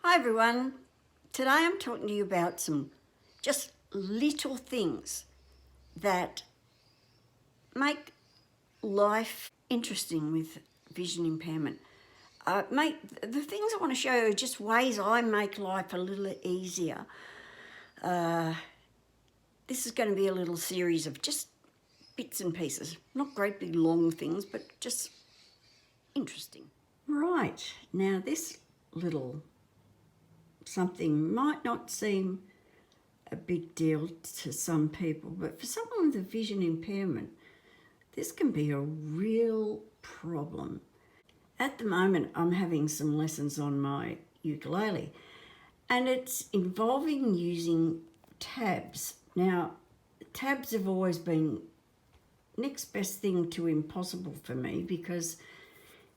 Hi everyone, today I'm talking to you about some just little things that make life interesting with vision impairment. The things I want to show you are just ways I make life a little easier. This is going to be a little series of just bits and pieces, not great big long things, but just interesting. Right, now this little something might not seem a big deal to some people, but for someone with a vision impairment, this can be a real problem. At the moment, I'm having some lessons on my ukulele, and it's involving using tabs. Now, tabs have always been next best thing to impossible for me because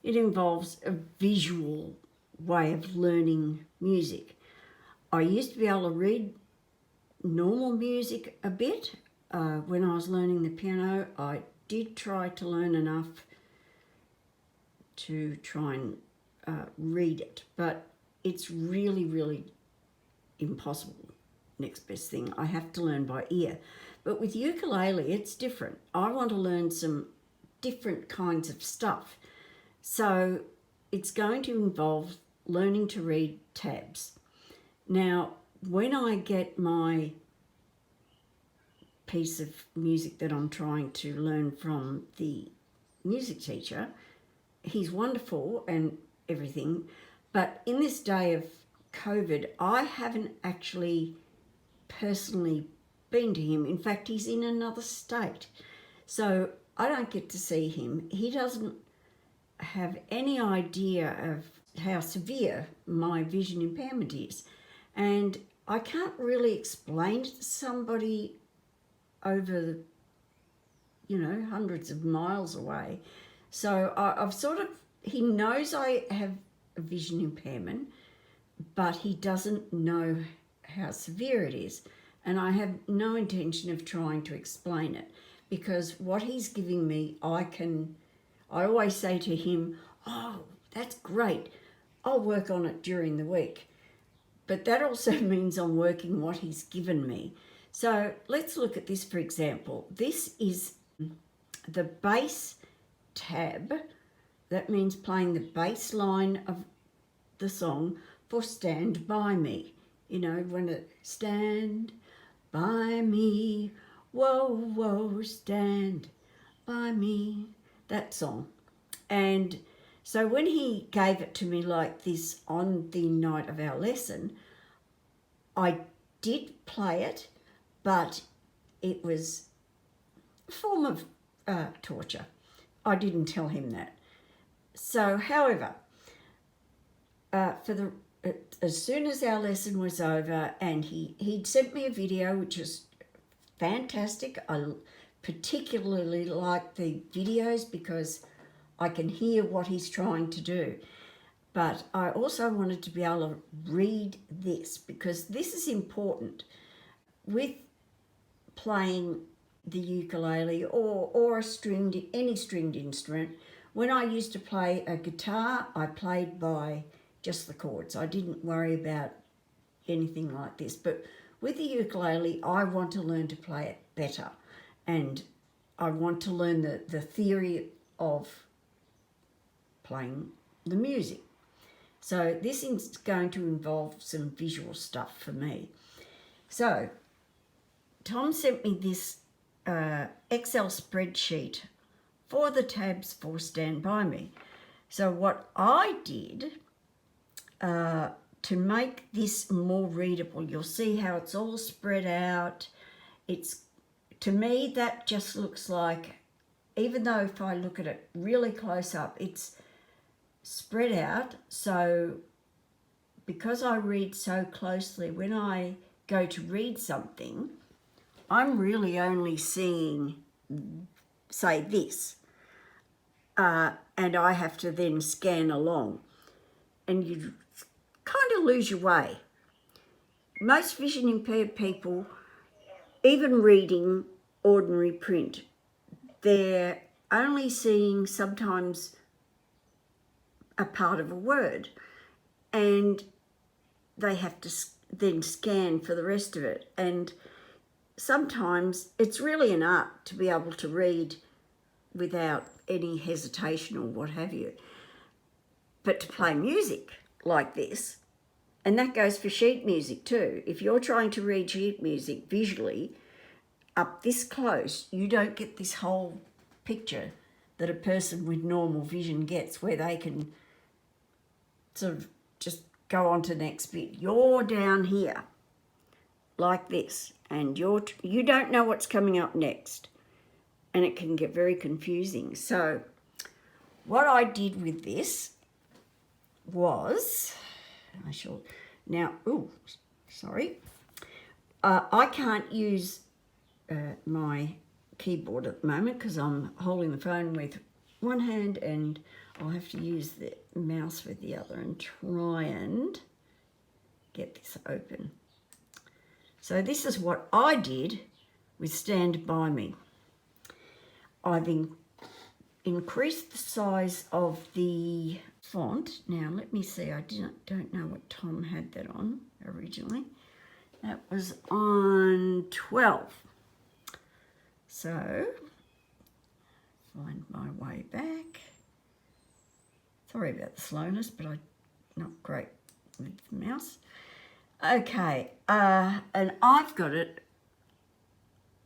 it involves a visual way of learning music. I used to be able to read normal music a bit. When I was learning the piano, I did try to learn enough to try and read it, but it's really impossible. Next best thing, I have to learn by ear. But with ukulele, it's different. I want to learn some different kinds of stuff. So it's going to involve learning to read tabs. Now, when I get my piece of music that I'm trying to learn from the music teacher, he's wonderful and everything, but in this day of COVID, I haven't actually personally been to him. In fact, he's in another state, so I don't get to see him. He doesn't have any idea of how severe my vision impairment is, and I can't really explain it to somebody over, hundreds of miles away. So I've he knows I have a vision impairment, but he doesn't know how severe it is. And I have no intention of trying to explain it, because what he's giving me, I always say to him, oh, that's great, I'll work on it during the week. But that also means I'm working what he's given me. So let's look at this, for example. This is the bass tab. That means playing the bass line of the song for Stand By Me. When it stand by me, whoa, whoa, stand by me, that song. And so when he gave it to me like this on the night of our lesson, I did play it, but it was a form of torture. I didn't tell him that. So, however, as soon as our lesson was over, and he'd sent me a video, which was fantastic. I particularly like the videos because I can hear what he's trying to do. But I also wanted to be able to read this, because this is important with playing the ukulele or any stringed instrument. When I used to play a guitar, I played by just the chords. I didn't worry about anything like this. But with the ukulele, I want to learn to play it better, and I want to learn the theory of playing the music. So this is going to involve some visual stuff for me. So Tom sent me this Excel spreadsheet for the tabs for Stand By Me. So what I did to make this more readable, you'll see how it's all spread out. To me, that just looks like, even though if I look at it really close up, it's spread out. So because I read so closely, when I go to read something, I'm really only seeing, say, this, and I have to then scan along, and you kind of lose your way. Most vision impaired people, even reading ordinary print, they're only seeing sometimes a part of a word, and they have to then scan for the rest of it. And sometimes it's really an art to be able to read without any hesitation or what have you. But to play music like this, and that goes for sheet music too. If you're trying to read sheet music visually up this close, you don't get this whole picture that a person with normal vision gets, where they can sort of just go on to the next bit. You're down here like this, and you don't know what's coming up next, and it can get very confusing. So what I did with this was, I can't use my keyboard at the moment because I'm holding the phone with one hand, and I'll have to use the mouse with the other and try and get this open. So this is what I did with Stand By Me. I've increased the size of the font. Now let me see, I don't know what Tom had that on originally. That was on 12. So, find my way back. Sorry about the slowness, but I'm not great with the mouse. Okay, and I've got it.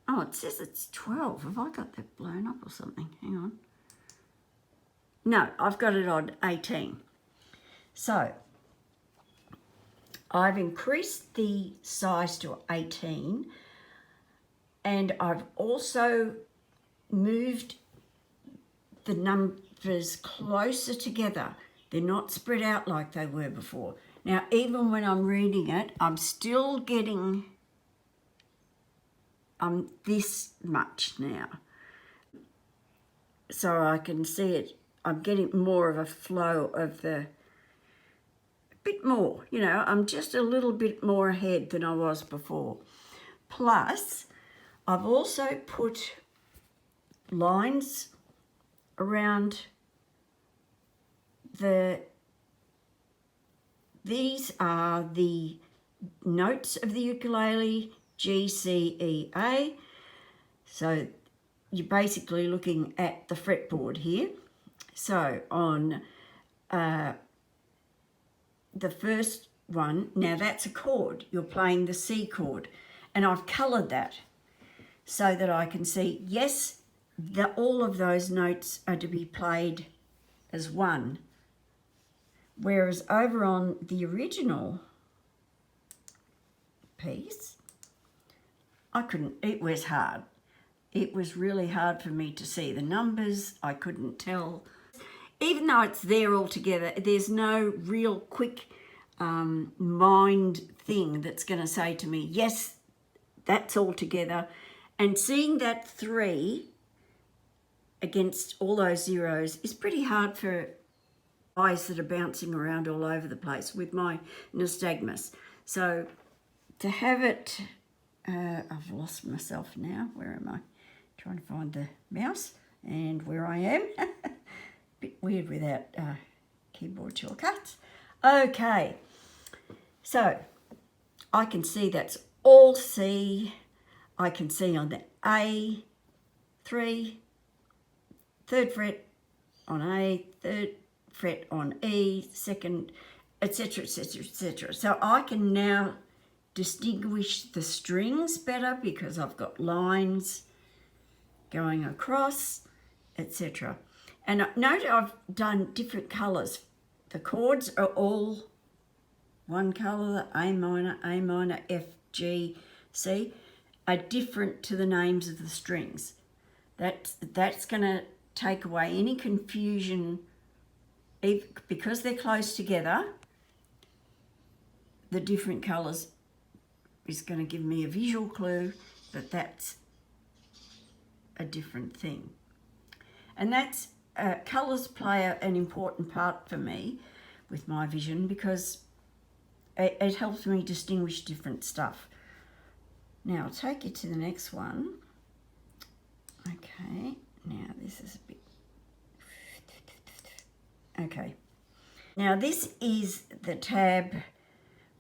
Oh, it says it's 12. Have I got that blown up or something? Hang on. No, I've got it on 18. So, I've increased the size to 18, and I've also moved the numbers closer together. They're not spread out like they were before. Now, even when I'm reading it, I'm still getting this much now. So I can see it. I'm getting more of a flow of a bit more, I'm just a little bit more ahead than I was before. Plus, I've also put lines around these are the notes of the ukulele, G, C, E, A. So you're basically looking at the fretboard here. So on the first one, now that's a chord. You're playing the C chord. And I've coloured that so that I can see, yes, all of those notes are to be played as one. Whereas over on the original piece, it was hard. It was really hard for me to see the numbers. I couldn't tell. Even though it's there all together, there's no real quick mind thing that's going to say to me, yes, that's all together. And seeing that 3 against all those zeros is pretty hard for eyes that are bouncing around all over the place with my nystagmus. So to have it, I've lost myself now. Where am I? Trying to find the mouse and where I am. Bit weird without keyboard shortcuts. Okay, so I can see that's all C. I can see on the A, 3, 3rd fret on A, 3rd fret on E, 2nd, etc., etc., etc. So I can now distinguish the strings better because I've got lines going across, etc. And note I've done different colours. The chords are all one colour, A minor, F, G, C, are different to the names of the strings. That's going to take away any confusion. Because they're close together, the different colours is going to give me a visual clue that that's a different thing. And that's colours play an important part for me with my vision because it helps me distinguish different stuff. Now I'll take you to the next one. Okay, now this is a bit... Okay, now this is the tab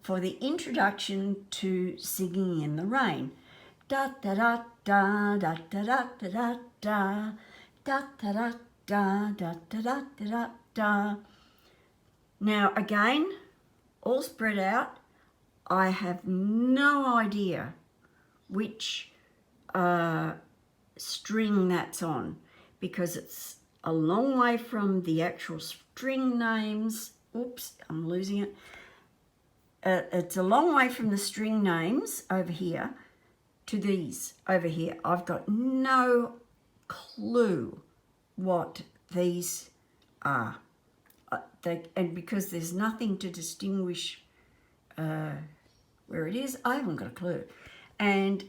for the introduction to Singing in the Rain. Da da da da da da da da da da da da da da da da da da. Now again, all spread out. I have no idea which string that's on, because it's a long way from the actual string names. Oops, I'm losing it. It's a long way from the string names over here to these over here. I've got no clue what these are. And because there's nothing to distinguish where it is, I haven't got a clue. And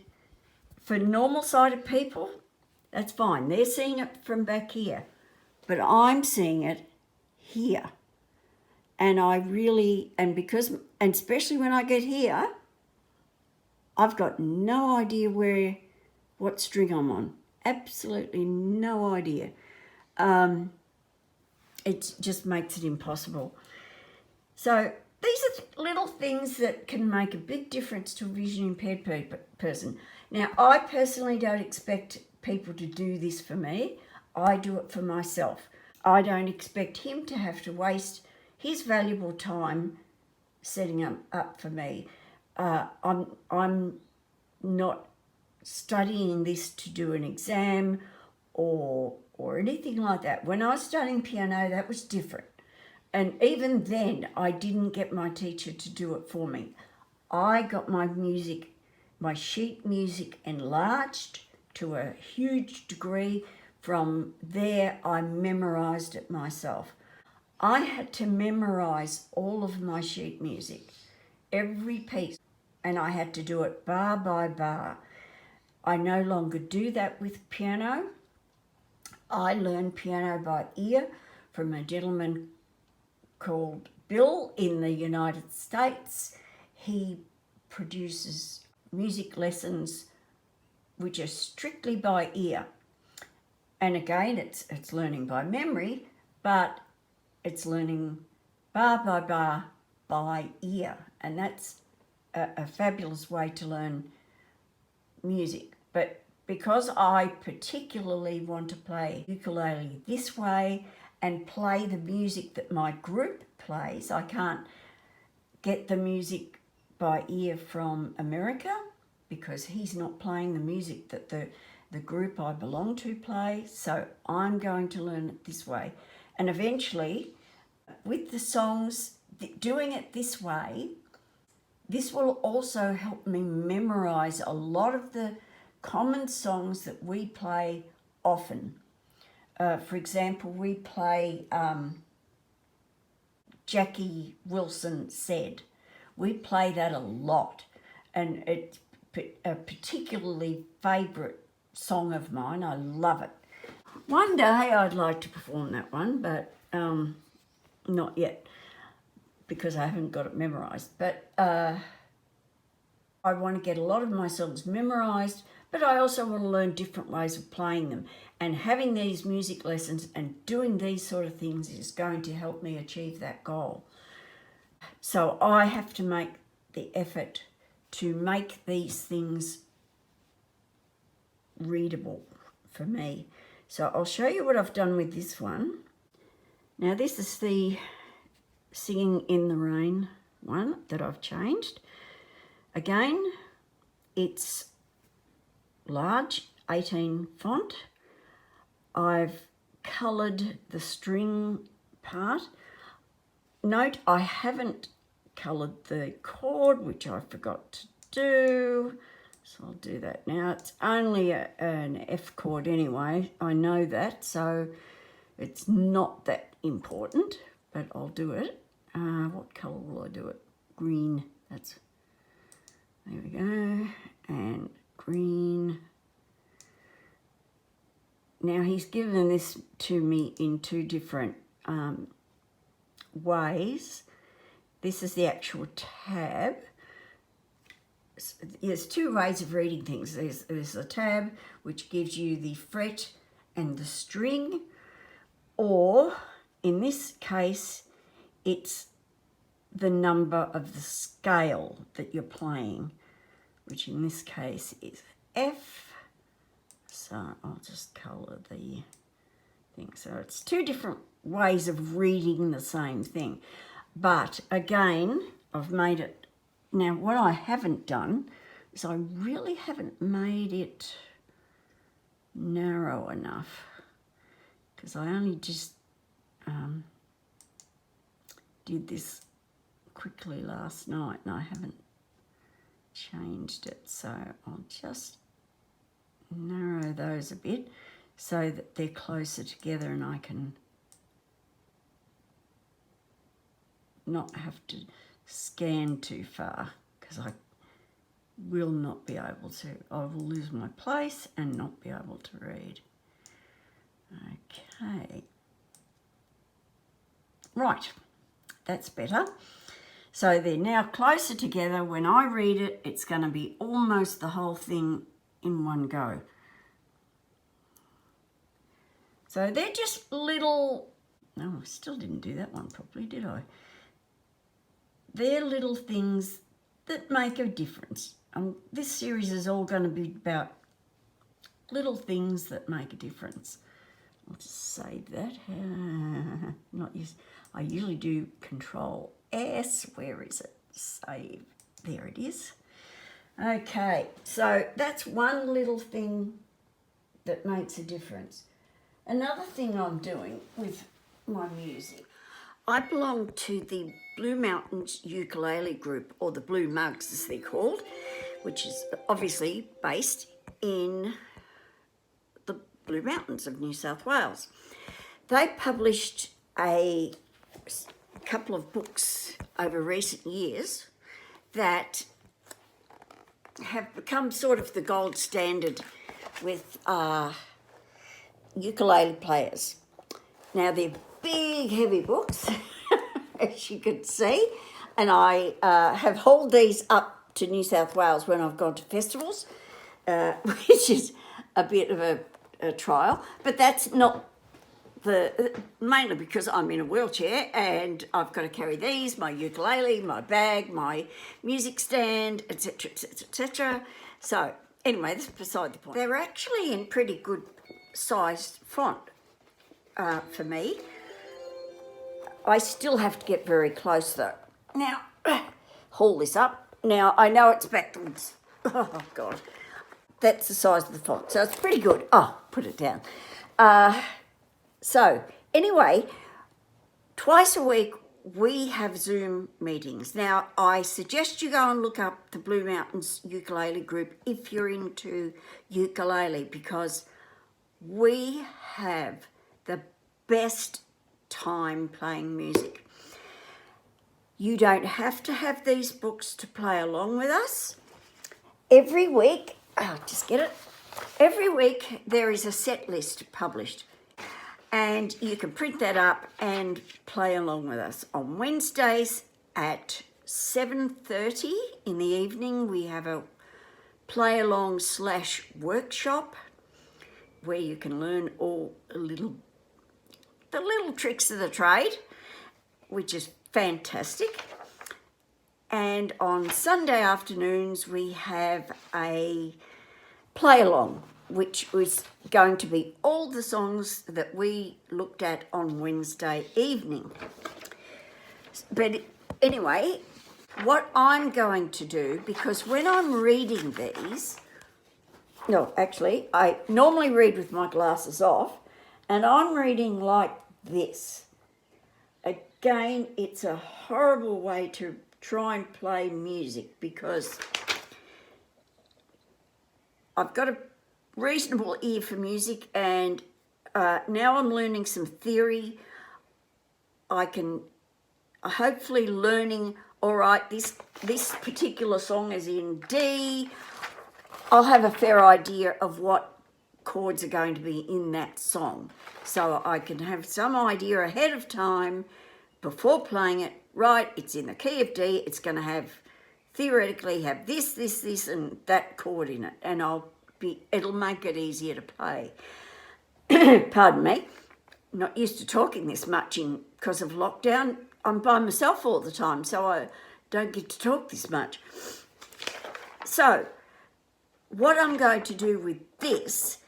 for normal-sighted people, that's fine. They're seeing it from back here. But I'm seeing it here. And and especially when I get here, I've got no idea what string I'm on. Absolutely no idea. It just makes it impossible. So these are little things that can make a big difference to a vision impaired person. Now, I personally don't expect people to do this for me. I do it for myself. I don't expect him to have to waste his valuable time setting up for me. I'm not studying this to do an exam or anything like that. When I was studying piano, that was different. And even then, I didn't get my teacher to do it for me. I got my sheet music enlarged to a huge degree. From there, I memorized it myself. I had to memorize all of my sheet music, every piece, and I had to do it bar by bar. I no longer do that with piano. I learned piano by ear from a gentleman called Bill in the United States. He produces music lessons which are strictly by ear. And again, it's learning by memory, but it's learning bar by bar by ear. And that's a fabulous way to learn music. But because I particularly want to play ukulele this way and play the music that my group plays, I can't get the music by ear from America because he's not playing the music that the group I belong to play. So I'm going to learn it this way. And eventually, with the songs, doing it this way, this will also help me memorize a lot of the common songs that we play often. For example, we play Jackie Wilson Said. We play that a lot, and it's a particularly favourite song of mine. I love it. One day I'd like to perform that one, but not yet because I haven't got it memorised. But I want to get a lot of my songs memorised, but I also want to learn different ways of playing them. And having these music lessons and doing these sort of things is going to help me achieve that goal. So I have to make the effort to make these things readable for me. So I'll show you what I've done with this one. Now this is the Singing in the Rain one that I've changed. Again, it's large 18 font. I've coloured the string part. Note I haven't coloured the chord, which I forgot to do. So I'll do that now. It's only an F chord anyway. I know that, so it's not that important, but I'll do it. What colour will I do it? Green. There we go. And green. Now he's given this to me in two different ways. This is the actual tab. There's two ways of reading things. There's a tab which gives you the fret and the string, or in this case it's the number of the scale that you're playing, which in this case is F. So I'll just colour the thing. So it's two different ways of reading the same thing. But again, I've made it. Now what I haven't done is I really haven't made it narrow enough, because I only just did this quickly last night and I haven't changed it. So I'll just narrow those a bit so that they're closer together and I can not have to scan too far, because I will not be able to. I will lose my place and not be able to read. Okay. Right, that's better. So they're now closer together. When I read it, it's going to be almost the whole thing in one go. So they're just little, no, I still didn't do that one properly, did I? They're little things that make a difference. This series is all going to be about little things that make a difference. I'll just save that. I usually do Control S. Where is it? Save. There it is. Okay, so that's one little thing that makes a difference. Another thing I'm doing with my music, I belong to the Blue Mountains Ukulele Group, or the Blue Mugs as they're called, which is obviously based in the Blue Mountains of New South Wales. They published a couple of books over recent years that have become sort of the gold standard with ukulele players. Now they're big, heavy books, as you can see, and I have hauled these up to New South Wales when I've gone to festivals, which is a bit of a trial, but that's not mainly because I'm in a wheelchair and I've got to carry these, my ukulele, my bag, my music stand, etc, etc, etc. So anyway, that's beside the point. They're actually in pretty good sized font for me. I still have to get very close though. Now, haul this up. Now, I know it's backwards. Oh, God. That's the size of the font, so it's pretty good. Oh, put it down. So, anyway, twice a week we have Zoom meetings. Now, I suggest you go and look up the Blue Mountains Ukulele Group if you're into ukulele, because we have the best time playing music. You don't have to have these books to play along with us. Every week, every week there is a set list published, and you can print that up and play along with us. On Wednesdays at 7:30 in the evening, we have a play along / workshop where you can learn the little tricks of the trade, which is fantastic. And on Sunday afternoons we have a play along, which is going to be all the songs that we looked at on Wednesday evening. But anyway, what I'm going to do, because when I'm reading these, no, actually, I normally read with my glasses off, and I'm reading like this. Again, it's a horrible way to try and play music, because I've got a reasonable ear for music, and now I'm learning some theory. I can hopefully learning, all right, this particular song is in D. I'll have a fair idea of what chords are going to be in that song, so I can have some idea ahead of time before playing it. Right, it's in the key of D, it's going to have, theoretically have this, and that chord in it, and it'll make it easier to play. Pardon me, not used to talking this much because of lockdown. I'm by myself all the time, so I don't get to talk this much. So what I'm going to do with this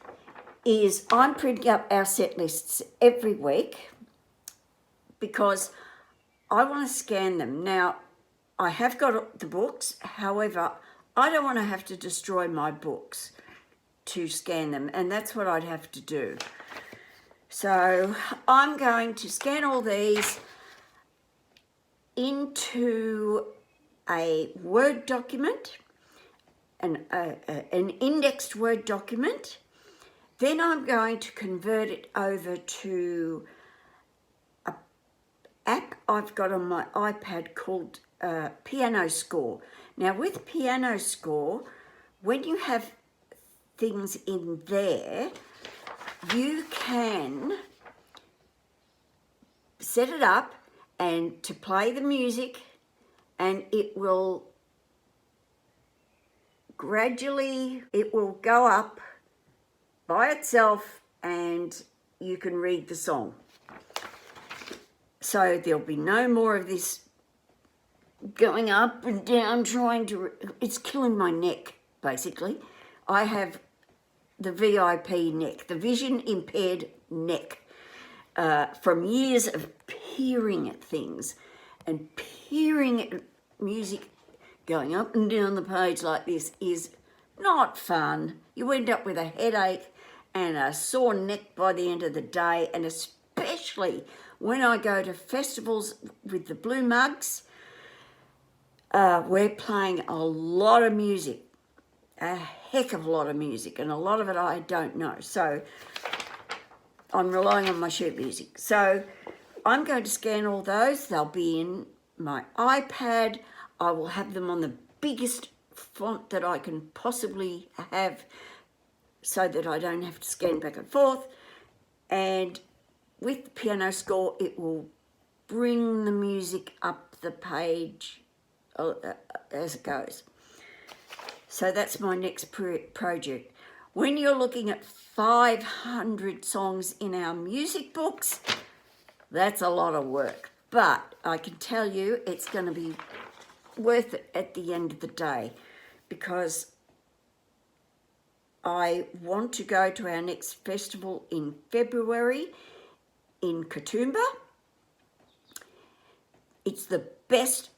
is I'm printing up our set lists every week because I want to scan them. Now, I have got the books, however, I don't want to have to destroy my books to scan them, and that's what I'd have to do. So I'm going to scan all these into a Word document, an indexed Word document. Then I'm going to convert it over to an app I've got on my iPad called Piano Score. Now with Piano Score, when you have things in there, you can set it up and to play the music, and it will gradually, it will go up by itself and you can read the song. So there'll be no more of this going up and down trying to, it's killing my neck basically. I have the VIP neck, the vision impaired neck, from years of peering at things and peering at music going up and down the page like this is not fun. You end up with a headache and a sore neck by the end of the day, and especially when I go to festivals with the Blue Mugs, we're playing a lot of music, a heck of a lot of music, and a lot of it I don't know. So I'm relying on my sheet music. So I'm going to scan all those. They'll be in my iPad. I will have them on the biggest font that I can possibly have so that I don't have to scan back and forth. And with the Piano Score, it will bring the music up the page as it goes. So that's my next project. When you're looking at 500 songs in our music books, that's a lot of work. But I can tell you it's going to be worth it at the end of the day, because I want to go to our next festival in February in Katoomba. It's the best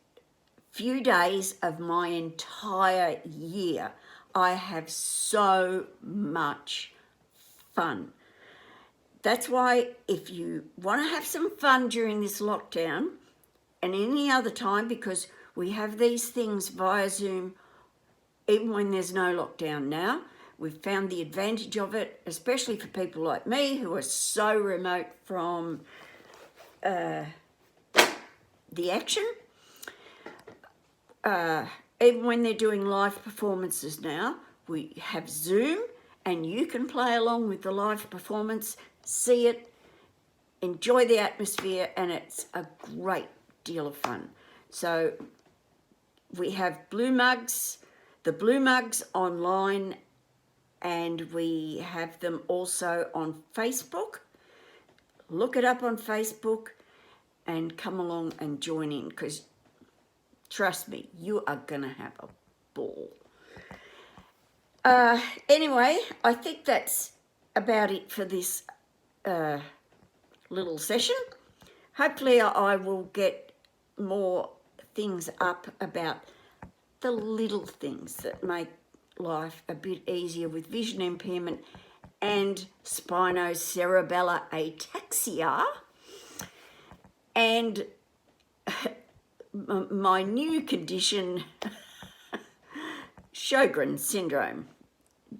few days of my entire year. I have so much fun. That's why if you want to have some fun during this lockdown and any other time, because we have these things via Zoom even when there's no lockdown now, we've found the advantage of it, especially for people like me who are so remote from the action. Even when they're doing live performances now, we have Zoom and you can play along with the live performance, see it, enjoy the atmosphere, and it's a great deal of fun. So we have Blue Mugs, the Blue Mugs online, and we have them also on Facebook. Look it up on Facebook and come along and join in, because trust me, you are going to have a ball. Anyway, I think that's about it for this little session. Hopefully I will get more things up about the little things that make life a bit easier with vision impairment and spinocerebellar ataxia, and my new condition, Sjogren's syndrome,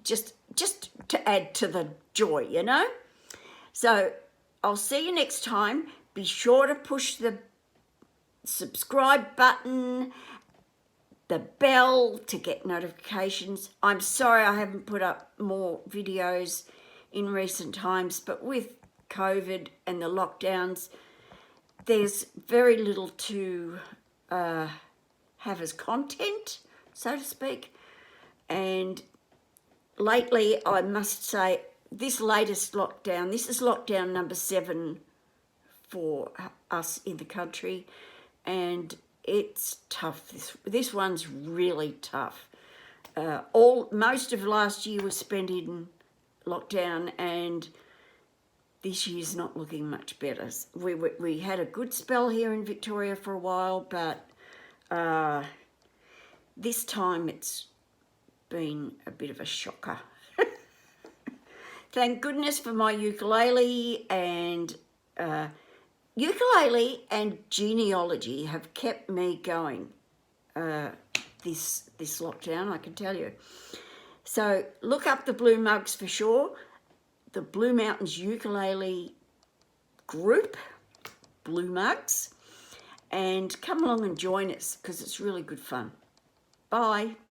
just to add to the joy, you know. So I'll see you next time. Be sure to push the subscribe button, the bell to get notifications. I'm sorry I haven't put up more videos in recent times, but with COVID and the lockdowns, there's very little to have as content, so to speak. And lately, I must say, this latest lockdown, this is lockdown number 7 for us in the country. and it's tough. This one's really tough. Most of last year was spent in lockdown, and this year's not looking much better. We had a good spell here in Victoria for a while, but this time it's been a bit of a shocker. Thank goodness for my ukulele, and genealogy have kept me going this lockdown, I can tell you. So look up the Blue Mugs for sure. The Blue Mountains Ukulele Group, Blue Mugs, and come along and join us because it's really good fun. Bye.